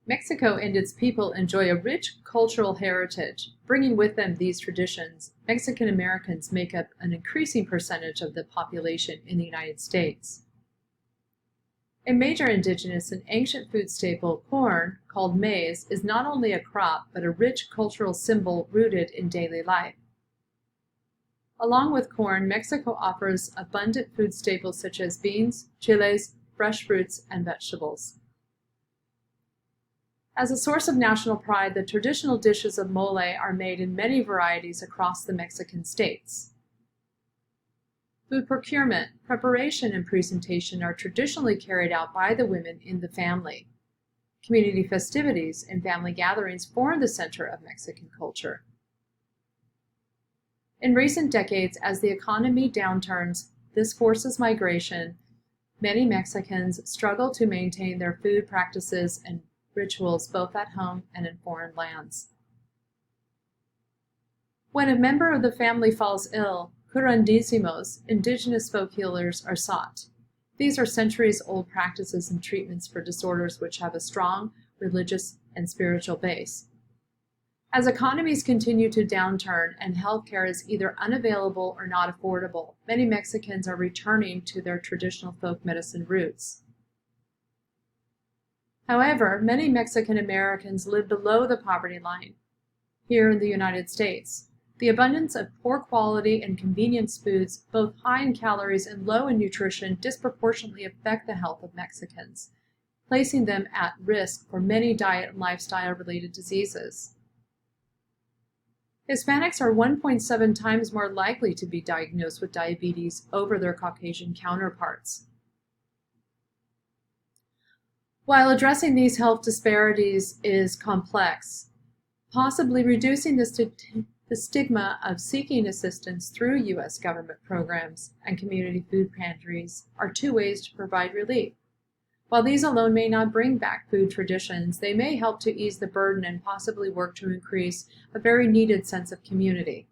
Mexico and its people enjoy a rich cultural heritage. Bringing with them these traditions, Mexican Americans make up an increasing percentage of the population in the United States. A major indigenous and ancient food staple, corn, called maize, is not only a crop but a rich cultural symbol rooted in daily life. Along with corn, Mexico offers abundant food staples such as beans, chiles, fresh fruits, and vegetables. As a source of national pride, the traditional dishes of mole are made in many varieties across the Mexican states. Food procurement, preparation, and presentation are traditionally carried out by the women in the family. Community festivities and family gatherings form the center of Mexican culture. In recent decades, as the economy downturns, this forces migration. Many Mexicans struggle to maintain their food practices and rituals both at home and in foreign lands. When a member of the family falls ill, curandísimos, indigenous folk healers, are sought. These are centuries-old practices and treatments for disorders which have a strong religious and spiritual base. As economies continue to downturn and healthcare is either unavailable or not affordable, many Mexicans are returning to their traditional folk medicine roots. However, many Mexican Americans live below the poverty line. Here in the United States, the abundance of poor quality and convenience foods, both high in calories and low in nutrition, disproportionately affect the health of Mexicans, placing them at risk for many diet and lifestyle-related diseases. Hispanics are 1.7 times more likely to be diagnosed with diabetes over their Caucasian counterparts. While addressing these health disparities is complex, possibly reducing the stigma of seeking assistance through U.S. government programs and community food pantries are two ways to provide relief. While these alone may not bring back food traditions, they may help to ease the burden and possibly work to increase a very needed sense of community.